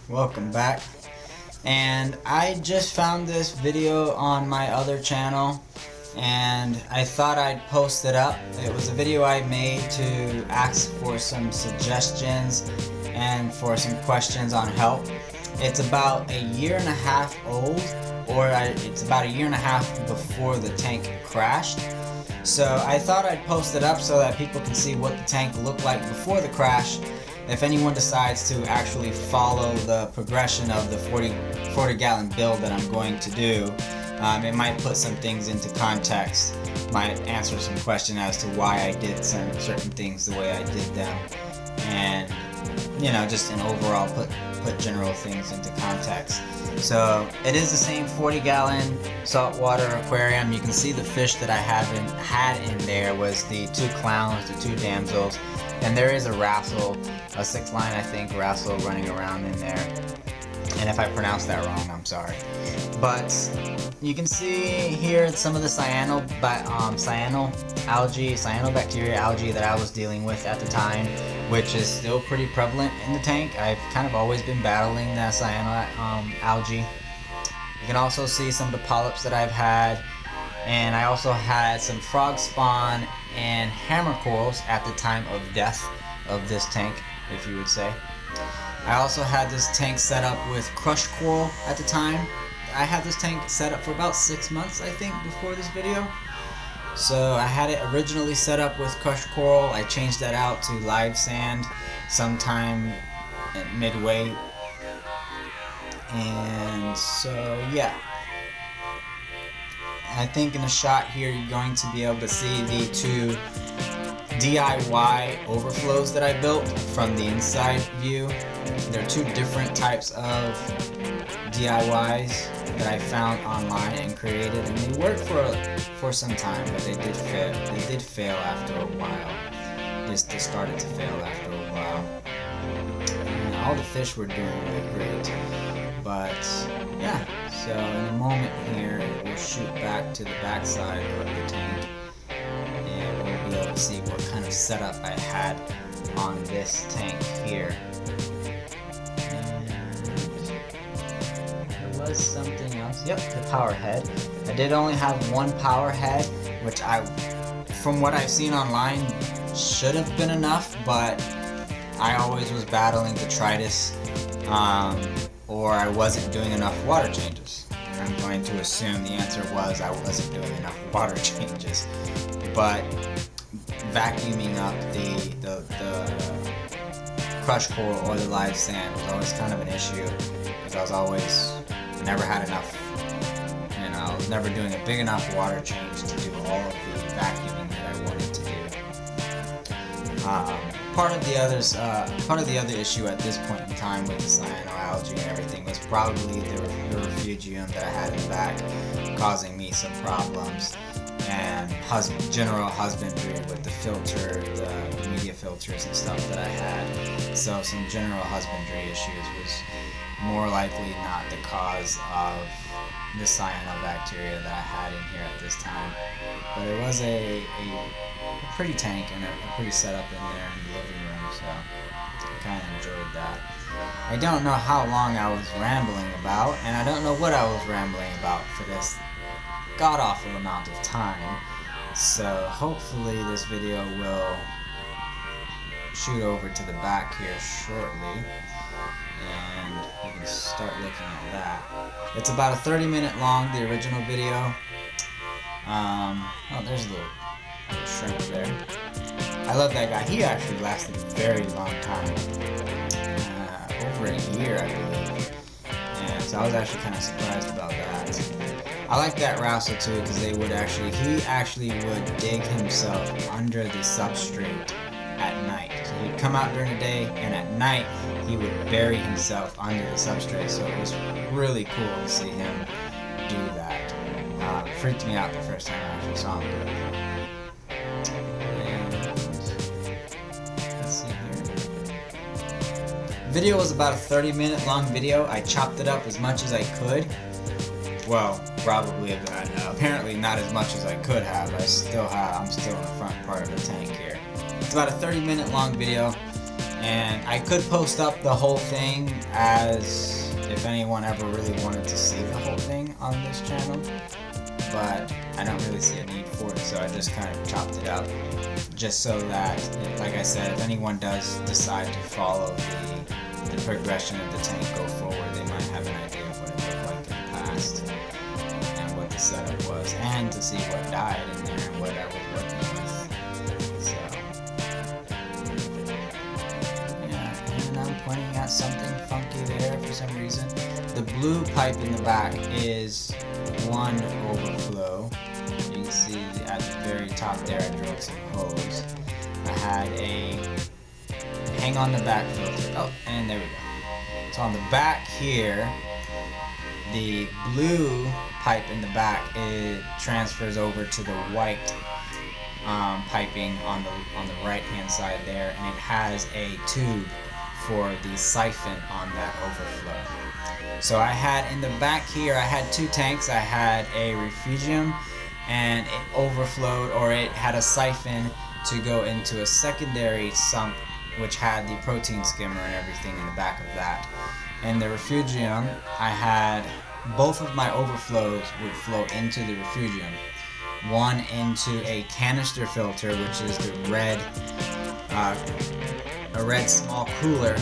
Welcome back. And I just found this video on my other channel and I thought I'd post it up. It was a video I made to ask for some suggestions and for some questions on help. It's about a year and a half old, it's about a year and a half before the tank crashed. So I thought I'd post it up so that people can see what the tank looked like before the crash. If anyone decides to actually follow the progression of the 40 gallon build that I'm going to do, it might put some things into context, might answer some question as to why I did some certain things the way I did them, and just in overall put general things into context. So it is the same 40 gallon saltwater aquarium. You can see the fish that I had in there was the two clowns, the two damsels, and there is a wrassel, a 6-line I think wrassel running around in there. And if I pronounced that wrong, I'm sorry. But you can see here some of the cyanobacteria algae that I was dealing with at the time, which is still pretty prevalent in the tank. I've kind of always been battling that algae. You can also see some of the polyps that I've had, and I also had some frog spawn and hammer corals at the time of death of this tank, if you would say. I also had this tank set up with crushed coral at the time. I had this tank set up for about 6 months, I think, before this video. So I had it originally set up with crushed coral. I changed that out to live sand sometime at midway. And so yeah. I think in the shot here you're going to be able to see the two DIY overflows that I built from the inside view. There are two different types of DIYs that I found online and created, and they worked for some time, but they did fail. They did fail after a while. They started to fail after a while. And all the fish were doing really great. But yeah, so in a moment here we'll shoot back to the backside of the tank and we'll be able to see what kind of setup I had on this tank here. And there was something else. Yep, the power head. I did only have one power head, which from what I've seen online, should have been enough, but I always was battling detritus, or I wasn't doing enough water changes. I'm going to assume the answer was I wasn't doing enough water changes. But vacuuming up the crushed coral or the live sand was always kind of an issue, because I was always never had enough. I was never doing a big enough water change to do all of the vacuuming that I wanted to do. Part of the other issue at this point in time with the cyanoalgae and everything was probably the refugium that I had in the back, causing me some problems, and general husbandry with the filter, the media filters and stuff that I had. So some general husbandry issues was more likely not the cause of the cyanobacteria that I had in here at this time. But it was a pretty tank and a pretty setup in there in the living room, so I kind of enjoyed that. I don't know how long I was rambling about, and I don't know what I was rambling about for this god-awful amount of time. So hopefully this video will shoot over to the back here shortly, and we can start looking at that. It's about a 30-minute long, the original video. Oh, there's a little shrimp there. I love that guy. He actually lasted a very long time. Over a year, I believe. And so I was actually kind of surprised about that. I like that wrassel too, because he actually would dig himself under the substrate at night. So he'd come out during the day, and at night he would bury himself under the substrate. So it was really cool to see him do that. Freaked me out the first time I actually saw him do it. And let's see here. The video was about a 30-minute long video. I chopped it up as much as I could. Well, probably apparently not as much as I could have. I'm still in the front part of the tank here. It's about a 30-minute long video, And I could post up the whole thing as if anyone ever really wanted to see the whole thing on this channel, but I don't really see a need for it, so I just kind of chopped it up just so that, like I said, if anyone does decide to follow the progression of the tank go forward, they might have an idea of what it looked like in the past and what the setup was, and to see what died in there and what I was working with. So yeah, and I'm pointing at something funky there for some reason. The blue pipe in the back is one overflow. You can see at the very top there I drilled some hose. I had a hang on the back filter. Oh, and there we go. So on the back here, the blue pipe in the back, it transfers over to the white piping on the right hand side there, and it has a tube for the siphon on that overflow. So I had in the back here, I had two tanks. I had a refugium, and it overflowed, or it had a siphon to go into a secondary sump which had the protein skimmer and everything in the back of that. In the refugium, I had both of my overflows would flow into the refugium. One into a canister filter, which is the red, a red small cooler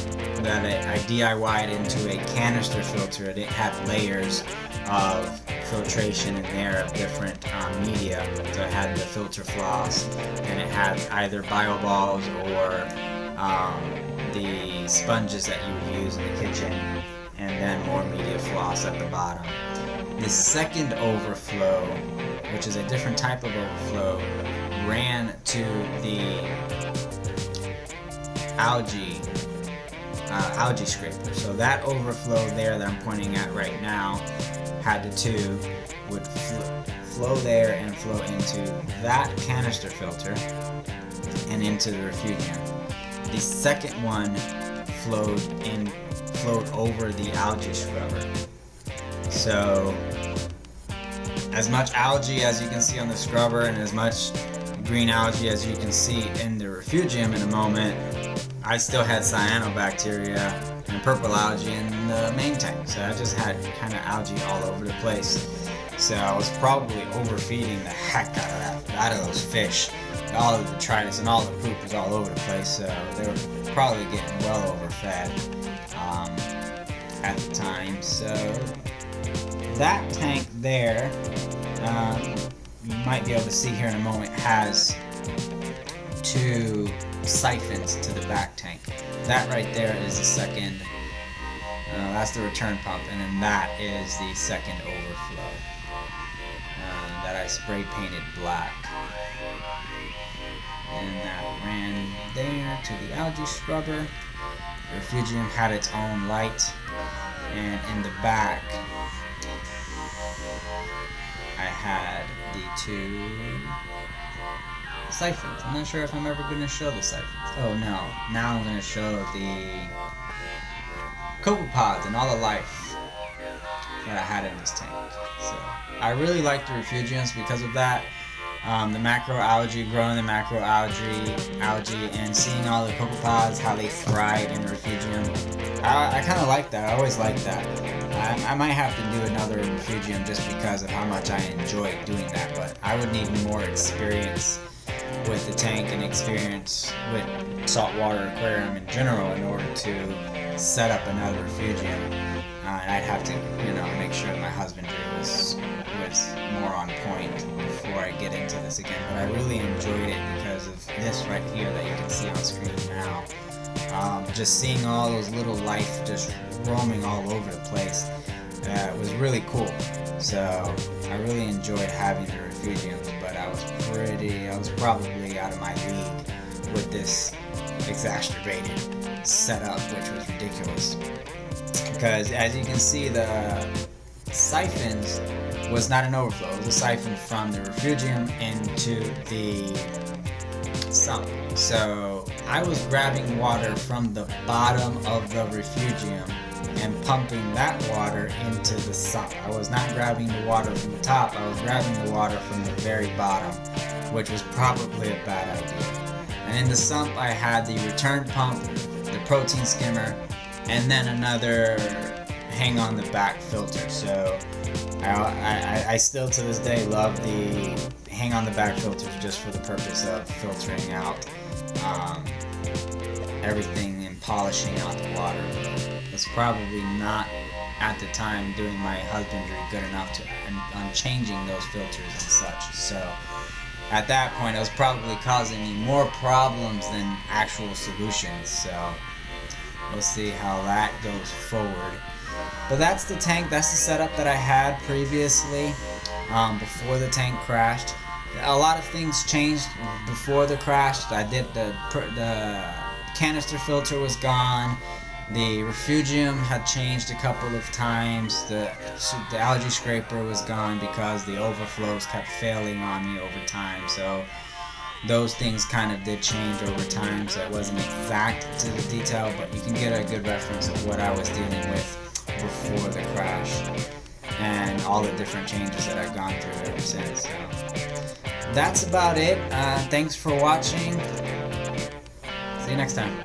that I DIY'd into a canister filter. It had layers of filtration in there of different media. So it had the filter floss, and it had either bio balls or the sponges that you would use in the kitchen, and then more media floss at the bottom. The second overflow, which is a different type of overflow, ran to the algae scraper. So that overflow there that I'm pointing at right now had the tube, would flow there and flow into that canister filter and into the refugium. The second one flowed over the algae scrubber. So as much algae as you can see on the scrubber and as much green algae as you can see in the refugium in a moment, I still had cyanobacteria and purple algae in the main tank. So I just had kind of algae all over the place. So I was probably overfeeding the heck out of those fish. All of the detritus and all the poop was all over the place, so they were probably getting well overfed at the time. So that tank there, you might be able to see here in a moment, has two siphons to the back tank. That right there is the second, that's the return pump, and then that is the second overflow that I spray painted black. And that ran there to the algae scrubber. The refugium had its own light, and in the back I had the two siphons. I'm not sure if I'm ever going to show the siphons. Oh no, now I'm going to show the copepods and all the life that I had in this tank. So I really like the refugiums because of that. The macroalgae, growing the macroalgae, and seeing all the copepods, how they thrive in the refugium. I kind of like that. I always like that. I might have to do another refugium just because of how much I enjoy doing that, but I would need more experience with the tank and experience with saltwater aquarium in general in order to set up another refugium. And I'd have to, make sure my husbandry was more on point before I get into this again. But I really enjoyed it because of this right here that you can see on screen now. Just seeing all those little life just roaming all over the place was really cool. So I really enjoyed having the refugiums, but I was probably out of my league with this exacerbated setup, which was ridiculous. Because as you can see, the siphons was not an overflow. It was a siphon from the refugium into the sump. So I was grabbing water from the bottom of the refugium and pumping that water into the sump. I was not grabbing the water from the top. I was grabbing the water from the very bottom, which was probably a bad idea. And in the sump, I had the return pump, the protein skimmer, and then another hang on the back filter. So I still to this day love the hang on the back filters just for the purpose of filtering out everything and polishing out the water. It's probably not at the time doing my husbandry good enough to on changing those filters and such. So at that point, it was probably causing me more problems than actual solutions. So we'll see how that goes forward. But that's the tank. That's the setup that I had previously before the tank crashed. A lot of things changed before the crash. I did the canister filter was gone. The refugium had changed a couple of times. The algae scraper was gone because the overflows kept failing on me over time. So those things kind of did change over time. So it wasn't exact to the detail, but you can get a good reference of what I was dealing with before the crash and all the different changes that I've gone through ever since. So that's about it. Thanks for watching. See you next time.